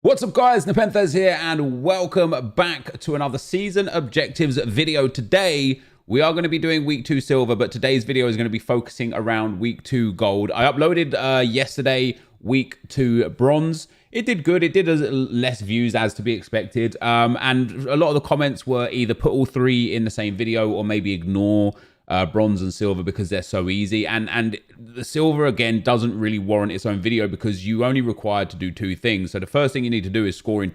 What's up guys, NepentheZ here and welcome back to another season objectives video. Today we are going to be doing week 2 silver, but today's video is going to be focusing around week 2 gold. I uploaded yesterday week 2 bronze. It did good. It did less views as to be expected, and a lot of the comments were either put all three in the same video or maybe ignore bronze and silver because they're so easy, and the silver again doesn't really warrant its own video because you only required to do two things. So the first thing you need to do is score in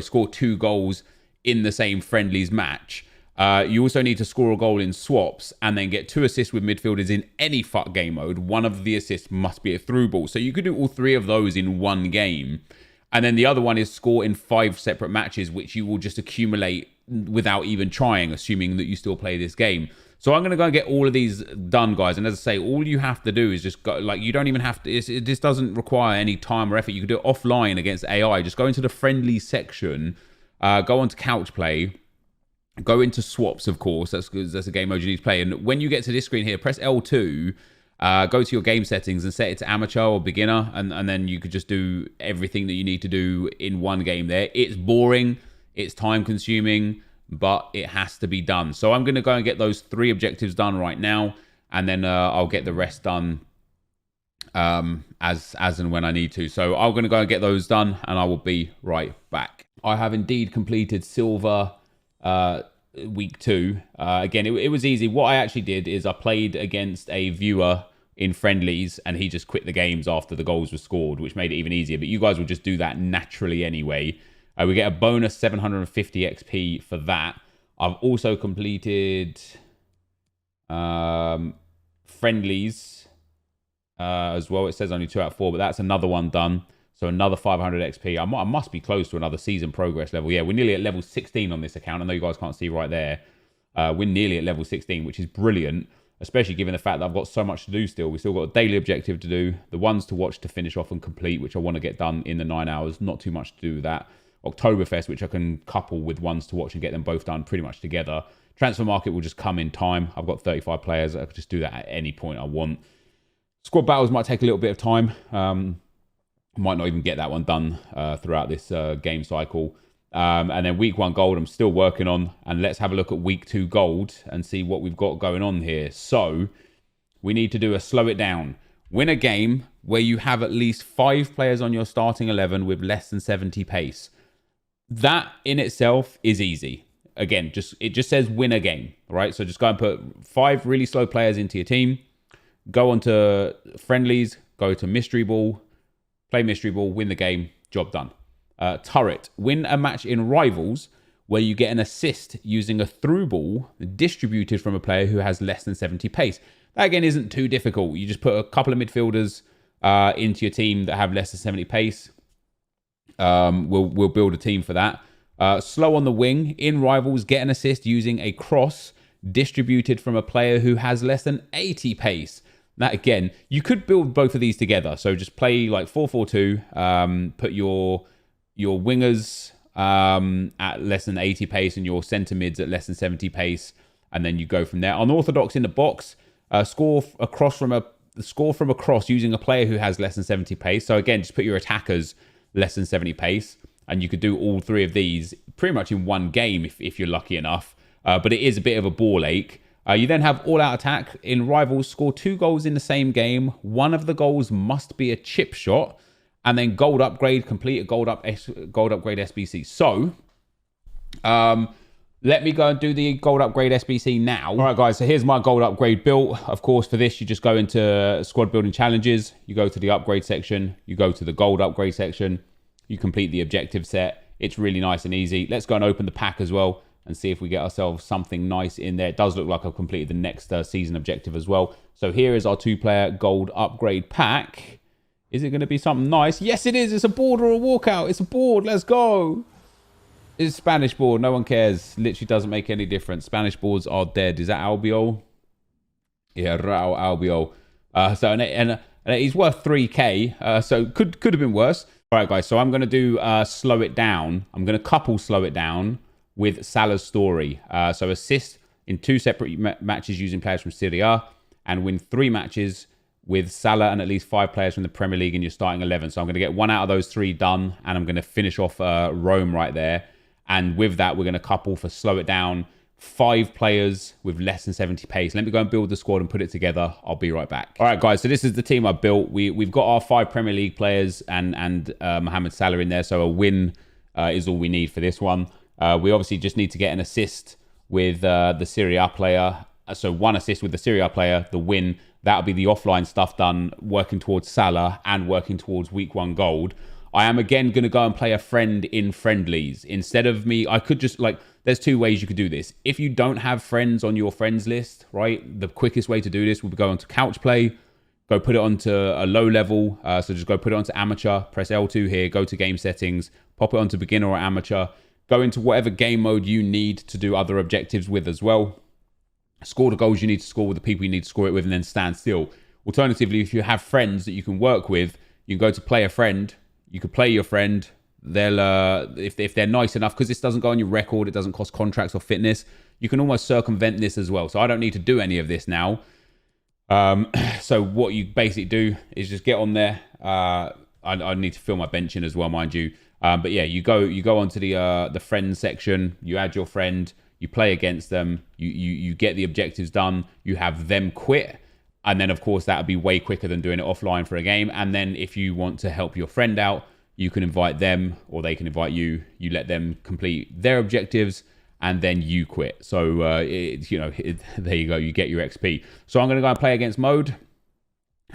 score 2 goals in the same friendlies match. You also need to score a goal in swaps and then get 2 assists with midfielders in any FUT game mode. One of the assists must be a through ball, so you could do all 3 of those in one game. And then the other one is score in 5 separate matches, which you will just accumulate without even trying, assuming that you still play this game. So I'm going to go and get all of these done, guys. And as I say, all you have to do is just go, like, you don't even have to, this doesn't require any time or effort. You can do it offline against AI. Just go into the friendly section, go onto couch play, go into swaps, of course. That's a game mode you need to play. And when you get to this screen here, press L2, go to your game settings and set it to amateur or beginner, and then you could just do everything that you need to do in one game there. It's boring, it's time consuming, but it has to be done. So I'm going to go and get those 3 objectives done right now, and then I'll get the rest done as and when I need to. So I'm going to go and get those done, and I will be right back. I have indeed completed silver week 2. Again, it was easy. What I actually did is I played against a viewer in friendlies, and he just quit the games after the goals were scored, which made it even easier. But you guys will just do that naturally anyway. We get a bonus 750 XP for that. I've also completed friendlies as well. It says only 2 out of 4, but that's another one done. So another 500 XP. I must be close to another season progress level. Yeah, we're nearly at level 16 on this account. I know you guys can't see right there. We're nearly at level 16, which is brilliant, especially given the fact that I've got so much to do still. We still got a daily objective to do, the ones to watch to finish off and complete, which I want to get done in the 9 hours. Not too much to do with that. Oktoberfest, which I can couple with ones to watch and get them both done pretty much together. Transfer market will just come in time. I've got 35 players. I could just do that at any point I want. Squad battles might take a little bit of time. Might not even get that one done throughout this game cycle. And then week 1 gold, I'm still working on. And let's have a look at week 2 gold and see what we've got going on here. So we need to do a slow it down. Win a game where you have at least 5 players on your starting 11 with less than 70 pace. That in itself is easy. Again, it just says win a game, right? So just go and put 5 really slow players into your team. Go on to friendlies, go to mystery ball, play mystery ball, win the game, job done. Turret, win a match in rivals where you get an assist using a through ball distributed from a player who has less than 70 pace. That again isn't too difficult. You just put a couple of midfielders into your team that have less than 70 pace. We'll build a team for that. Slow on the wing, in rivals, get an assist using a cross distributed from a player who has less than 80 pace. That again, you could build both of these together. So just play like 4-4-2, put your wingers at less than 80 pace and your centre mids at less than 70 pace, and then you go from there. Unorthodox in the box, score from a cross using a player who has less than 70 pace. So again, just put your attackers less than 70 pace, and you could do all 3 of these pretty much in one game if you're lucky enough. But it is a bit of a ball ache. You then have all-out attack. In rivals, score 2 goals in the same game. One of the goals must be a chip shot. And then gold upgrade, complete a gold upgrade SBC. So, let me go and do the gold upgrade SBC now. All right, guys, so here's my gold upgrade built. Of course, for this, you just go into squad building challenges. You go to the upgrade section. You go to the gold upgrade section. You complete the objective set. It's really nice and easy. Let's go and open the pack as well and see if we get ourselves something nice in there. It does look like I've completed the next season objective as well. So here is our 2-player gold upgrade pack. Is it going to be something nice? Yes, it is. It's a board or a walkout. It's a board. Let's go. It's Spanish board. No one cares. Literally doesn't make any difference. Spanish boards are dead. Is that Albiol? Yeah, Raul Albiol. And he's worth 3k. So could have been worse. All right, guys. So I'm going to do slow it down. I'm going to couple slow it down with Salah's story. So assist in 2 separate matches using players from Serie A, and win 3 matches with Salah and at least 5 players from the Premier League in your starting 11. So I'm going to get 1 out of those 3 done, and I'm going to finish off Rome right there. And with that, we're going to couple for slow it down 5 players with less than 70 pace. Let me go and build the squad and put it together. I'll be right back. All right, guys. So this is the team I built. We've got our 5 Premier League players and Mohamed Salah in there. So a win is all we need for this one. We obviously just need to get an assist with the Serie A player. So 1 assist with the Serie A player, the win. That'll be the offline stuff done, working towards Salah and working towards week 1 gold. I am again going to go and play a friend in friendlies. Instead of me, I could just there's 2 ways you could do this. If you don't have friends on your friends list, right? The quickest way to do this would be go onto couch play, go put it onto a low level. So just go put it onto amateur, press L2 here, go to game settings, pop it onto beginner or amateur, go into whatever game mode you need to do other objectives with as well. Score the goals you need to score with the people you need to score it with, and then stand still. Alternatively, if you have friends that you can work with, you can go to play a friend. You could play your friend. They'll if they're nice enough, because this doesn't go on your record, it doesn't cost contracts or fitness. You can almost circumvent this as well. So I don't need to do any of this now. So what you basically do is just get on there. I need to fill my bench in as well, mind you. But yeah, you go onto the friends section. You add your friend. You play against them, you get the objectives done, you have them quit, and then of course that would be way quicker than doing it offline for a game. And then if you want to help your friend out, you can invite them or they can invite you. You let them complete their objectives and then you quit. So there you go, you get your XP. So I'm going to go and play against mode,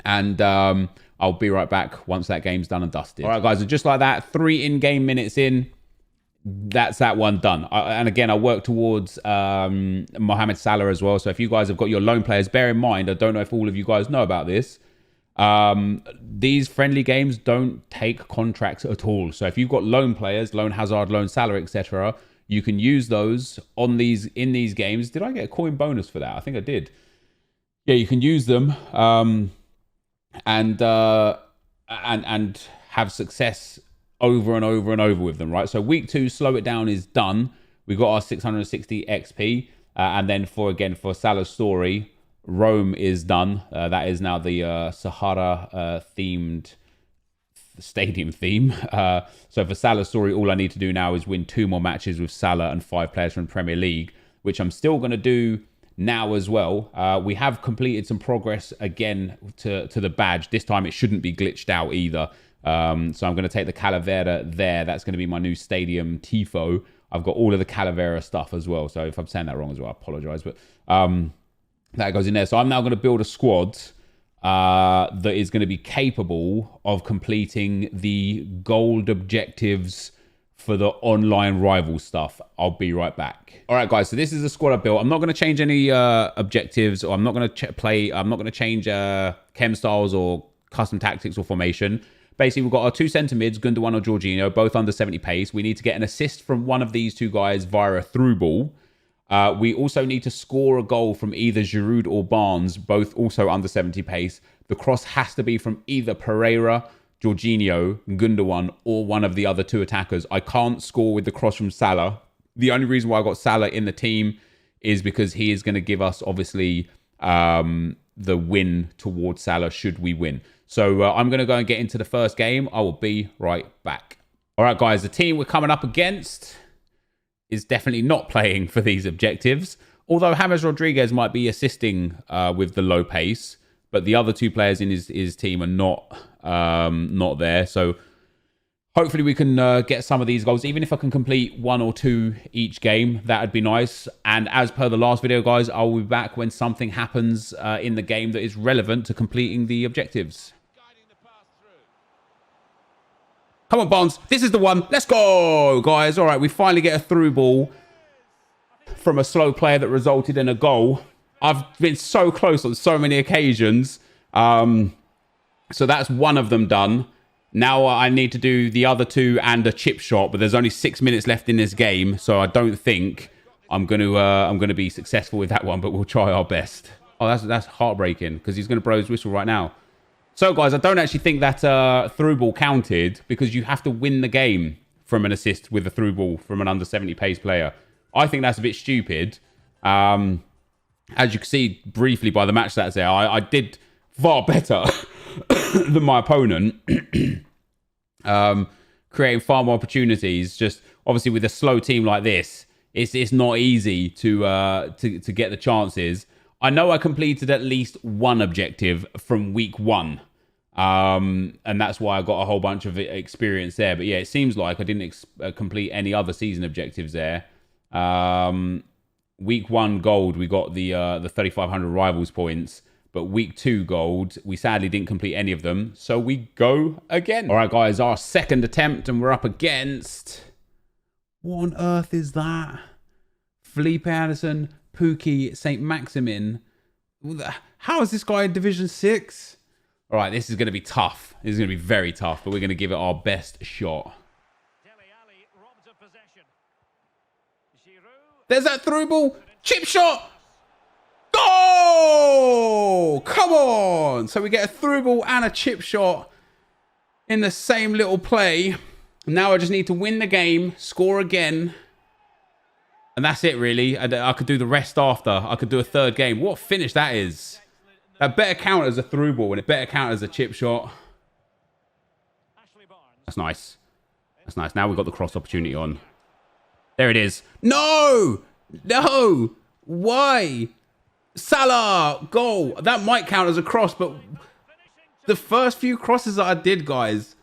and I'll be right back once that game's done and dusted. All right, guys, and just like that, 3 in-game minutes in, that's that one done. And again, I work towards Mohamed Salah as well. So if you guys have got your loan players, bear in mind, I don't know if all of you guys know about this. These friendly games don't take contracts at all. So if you've got loan players, loan Hazard, loan Salah, etc., you can use those in these games. Did I get a coin bonus for that? I think I did. Yeah, you can use them and have success over and over and over with them, right? So week 2, slow it down, is done. We got our 660 XP, and then for Salah's story, Rome is done. That is now the Sahara themed stadium theme. So for Salah's story, all I need to do now is win 2 more matches with Salah and 5 players from the Premier League, which I'm still going to do now as well. We have completed some progress again to the badge. This time it shouldn't be glitched out either. So I'm going to take the Calavera there. That's going to be my new stadium tifo. I've got all of the Calavera stuff as well. So if I'm saying that wrong as well, I apologize. But that goes in there. So I'm now going to build a squad that is going to be capable of completing the gold objectives for the online rival stuff. I'll be right back. All right, guys. So this is the squad I built. I'm not going to change any objectives, or I'm not going to I'm not going to change chem styles or custom tactics or formation. Basically, we've got our 2 centre mids, Gundogan or Jorginho, both under 70 pace. We need to get an assist from one of these 2 guys via a through ball. We also need to score a goal from either Giroud or Barnes, both also under 70 pace. The cross has to be from either Pereira, Jorginho, Gundogan, or one of the other 2 attackers. I can't score with the cross from Salah. The only reason why I got Salah in the team is because he is going to give us, obviously, the win towards Salah should we win. So I'm going to go and get into the first game. I will be right back. All right, guys, the team we're coming up against is definitely not playing for these objectives. Although James Rodriguez might be assisting with the low pace, but the other 2 players in his team are not there. So hopefully we can get some of these goals. Even if I can complete 1 or 2 each game, that would be nice. And as per the last video, guys, I'll be back when something happens in the game that is relevant to completing the objectives. Come on, Barnes. This is the one. Let's go, guys. All right, we finally get a through ball from a slow player that resulted in a goal. I've been so close on so many occasions. So that's one of them done. Now I need to do the other 2 and a chip shot, but there's only 6 minutes left in this game, so I don't think I'm going to be successful with that one, but we'll try our best. Oh, that's heartbreaking because he's going to blow his whistle right now. So, guys, I don't actually think that through ball counted because you have to win the game from an assist with a through ball from an under 70 pace player. I think that's a bit stupid. As you can see briefly by the match stats there, I did far better than my opponent. Creating far more opportunities. Just obviously with a slow team like this, it's not easy to get the chances. I know I completed at least one objective from week 1. And that's why I got a whole bunch of experience there. But yeah, it seems like I didn't complete any other season objectives there. Week 1 gold, we got the 3,500 rivals points. But week 2 gold, we sadly didn't complete any of them. So we go again. All right, guys, our second attempt, and we're up against... What on earth is that? Felipe Anderson, Pookie, St. Maximin. How is this guy in Division 6? All right, this is going to be tough. This is going to be very tough, but we're going to give it our best shot. There's that through ball. Chip shot. Goal! Come on. So we get a through ball and a chip shot in the same little play. Now I just need to win the game, score again. And that's it, really. I could do the rest after. I could do a third game. What a finish that is. That better count as a through ball and it better count as a chip shot. That's nice. That's nice. Now we've got the cross opportunity on. There it is. No! No! Why? Salah! Goal. That might count as a cross, but the first few crosses that I did, guys,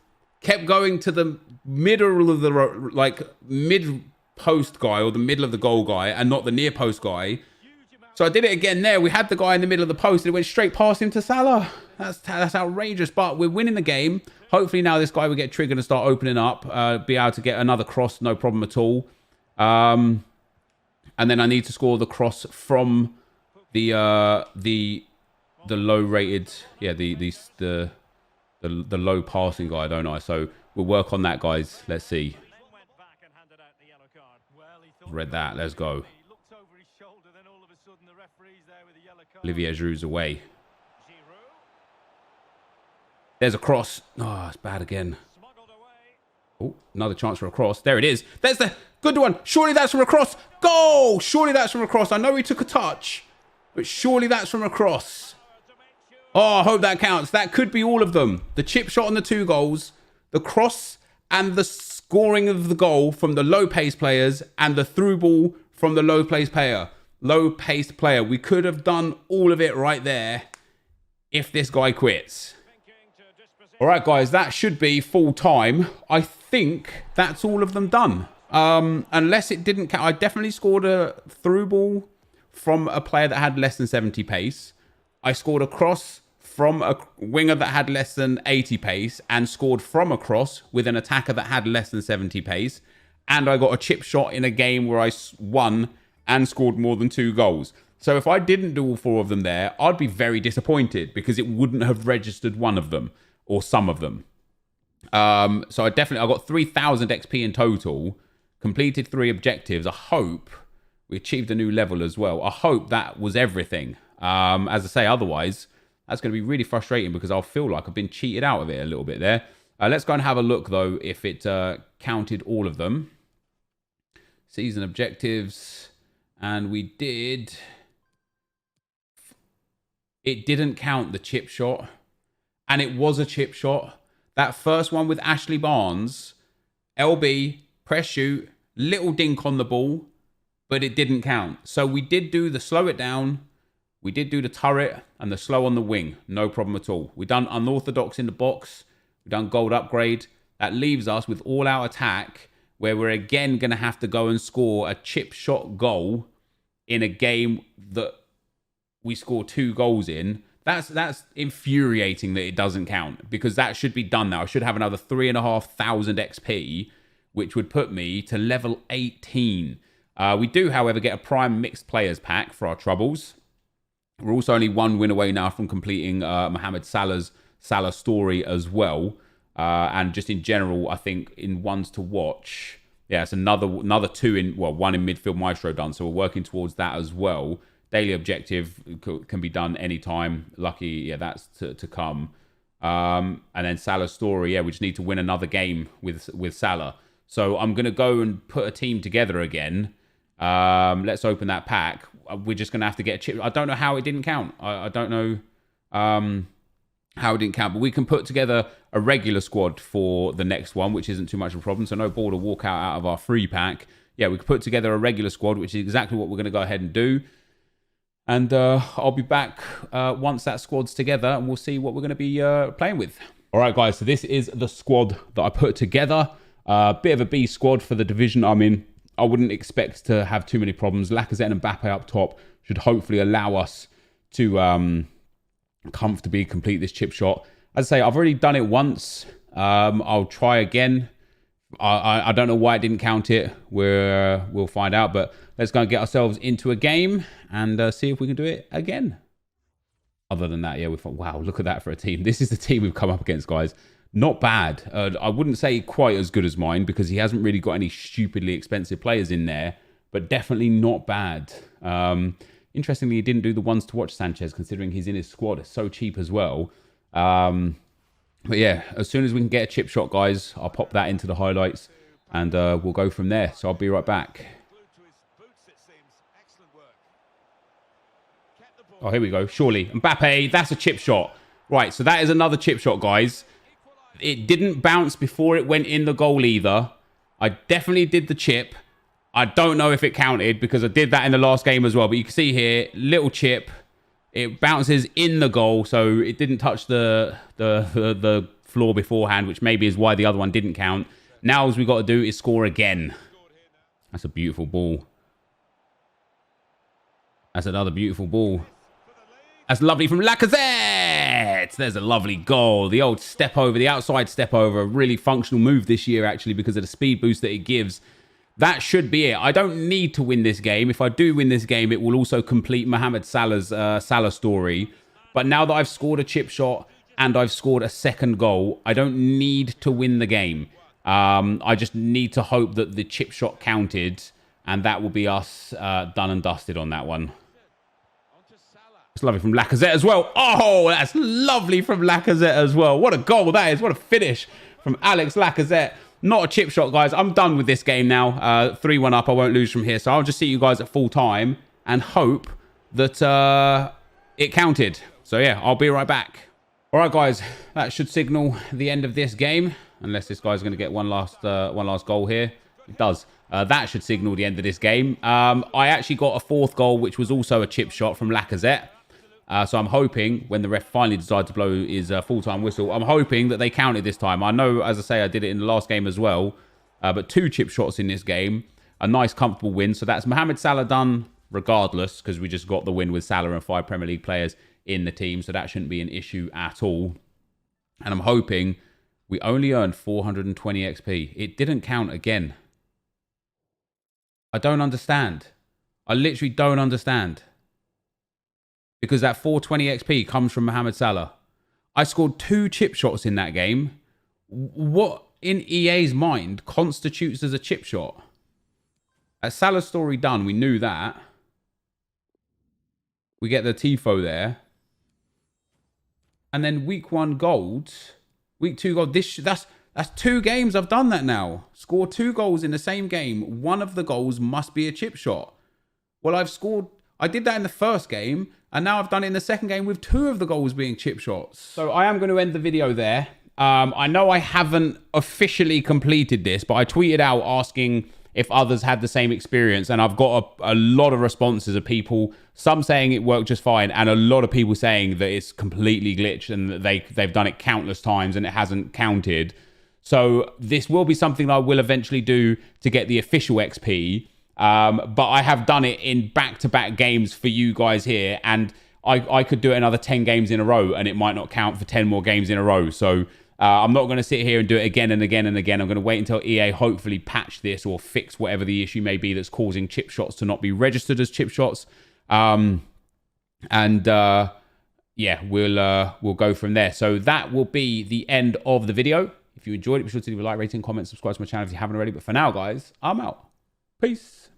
kept going to the middle of the, like, mid-post guy or the middle of the goal guy and not the near-post guy. So I did it again there. We had the guy in the middle of the post and it went straight past him to Salah. That's outrageous, but we're winning the game. Hopefully now this guy will get triggered and start opening up, be able to get another cross, no problem at all. And then I need to score the cross from the low rated, yeah, the low passing guy, don't I? So we'll work on that, guys. Let's see. Read that. Let's go. Olivier Giroud's away. There's a cross. Oh, it's bad again. Oh, another chance for a cross. There it is. There's the good one. Surely that's from a cross. Goal! Surely that's from a cross. I know he took a touch, but surely that's from a cross. Oh, I hope that counts. That could be all of them. The chip shot and the 2 goals, the cross and the scoring of the goal from the low-paced players, and the through ball from the low-paced player. Low-paced player. We could have done all of it right there if this guy quits. All right, guys, that should be full time. I think that's all of them done. Unless it didn't count. I definitely scored a through ball from a player that had less than 70 pace. I scored a cross from a winger that had less than 80 pace and scored from a cross with an attacker that had less than 70 pace. And I got a chip shot in a game where I won and scored more than 2 goals. So if I didn't do all 4 of them there, I'd be very disappointed because it wouldn't have registered one of them or some of them. So I got 3,000 XP in total, completed 3 objectives. I hope we achieved a new level as well. I hope that was everything. As I say, otherwise, that's going to be really frustrating because I'll feel like I've been cheated out of it a little bit there. Let's go and have a look, though, if it counted all of them. Season objectives. And we did... It didn't count the chip shot. And it was a chip shot. That first one with Ashley Barnes, LB, press shoot, little dink on the ball, but it didn't count. So we did do the slow it down, we did do the turret, and the slow on the wing. No problem at all. We done unorthodox in the box. We done gold upgrade. That leaves us with all out attack, where we're again going to have to go and score a chip shot goal in a game that we score 2 goals in. That's infuriating that it doesn't count, because that should be done now. I should have another 3,500 XP, which would put me to level 18. We do, however, get a prime mixed players pack for our troubles. We're also only 1 win away now from completing Mohamed Salah's Salah story as well. And just in general, I think in ones to watch, yeah, it's another 2 in, well, 1 in midfield maestro done. So we're working towards that as well. Daily objective can be done anytime. Lucky, yeah, that's to come. And then Salah's story, yeah, we just need to win another game with Salah. So I'm going to go and put a team together again. Let's open that pack. We're just going to have to get a chip. I don't know how it didn't count. I don't know. how it didn't count. But we can put together a regular squad for the next one, which isn't too much of a problem. So no border walkout out of our free pack. Yeah, we could put together a regular squad, which is exactly what we're going to go ahead and do. And I'll be back once that squad's together, and we'll see what we're going to be playing with. All right, guys, so this is the squad that I put together. Bit of a B squad for the division I'm in. I wouldn't expect to have too many problems. Lacazette and Mbappe up top should hopefully allow us to comfortably complete this chip shot. As I say, I've already done it once. I'll try again. I don't know why it didn't count it. We'll find out, but let's go and get ourselves into a game and see if we can do it again. Other than that, yeah, we thought, wow, look at that for a team. This is the team we've come up against, guys. Not bad. I wouldn't say quite as good as mine because he hasn't really got any stupidly expensive players in there, but definitely not bad. Interestingly, he didn't do the ones to watch Sanchez, considering he's in his squad. It's so cheap as well. But yeah, as soon as we can get a chip shot, guys, I'll pop that into the highlights and we'll go from there. So I'll be right back. Oh, here we go. Surely. Mbappe, that's a chip shot. Right, so that is another chip shot, guys. It didn't bounce before it went in the goal either. I definitely did the chip. I don't know if it counted because I did that in the last game as well. But you can see here, little chip. It bounces in the goal, so it didn't touch the floor beforehand, which maybe is why the other one didn't count. Now all we've got to do is score again. That's a beautiful ball. That's another beautiful ball. That's lovely from Lacazette. There's a lovely goal. The old step over, the outside step over. A really functional move this year, actually, because of the speed boost that it gives. That should be it. I don't need to win this game. If I do win this game, it will also complete Mohamed Salah's Salah story. But now that I've scored a chip shot and I've scored a second goal, I don't need to win the game. I just need to hope that the chip shot counted, and that will be us done and dusted on that one. It's lovely from Lacazette as well. Oh, that's lovely from Lacazette as well. What a goal that is. What a finish from Alex Lacazette. Not a chip shot, guys. I'm done with this game now. 3-1 up. I won't lose from here. So I'll just see you guys at full time and hope that it counted. So yeah, I'll be right back. All right, guys. That should signal the end of this game. Unless this guy's going to get one last goal here. It does. That should signal the end of this game. I actually got a fourth goal, which was also a chip shot from Lacazette. So I'm hoping when the ref finally decides to blow his full-time whistle, I'm hoping that they count it this time. I know, as I say, I did it in the last game as well. But 2 chip shots in this game. A nice, comfortable win. So that's Mohamed Salah done regardless, because we just got the win with Salah and 5 Premier League players in the team. So that shouldn't be an issue at all. And I'm hoping we only earned 420 XP. It didn't count again. I don't understand. I literally don't understand. Because that 420 XP comes from Mohamed Salah. I scored 2 chip shots in that game. What in EA's mind constitutes as a chip shot? At Salah's story done, we knew that. We get the Tifo there. And then week 1 gold. Week 2 gold. That's 2 games I've done that now. Score 2 goals in the same game. One of the goals must be a chip shot. Well, I did that in the first game. And now I've done it in the second game with 2 of the goals being chip shots. So I am going to end the video there. I know I haven't officially completed this, but I tweeted out asking if others had the same experience. And I've got a lot of responses of people, some saying it worked just fine, and a lot of people saying that it's completely glitched and that they've done it countless times and it hasn't counted. So this will be something I will eventually do to get the official XP. But I have done it in back-to-back games for you guys here, and I could do it another 10 games in a row, and it might not count for 10 more games in a row. So I'm not going to sit here and do it again and again and again. I'm going to wait until EA hopefully patch this or fix whatever the issue may be that's causing chip shots to not be registered as chip shots. Yeah, we'll go from there. So that will be the end of the video. If you enjoyed it, be sure to leave a like, rating, comment, subscribe to my channel if you haven't already. But for now, guys, I'm out. Peace.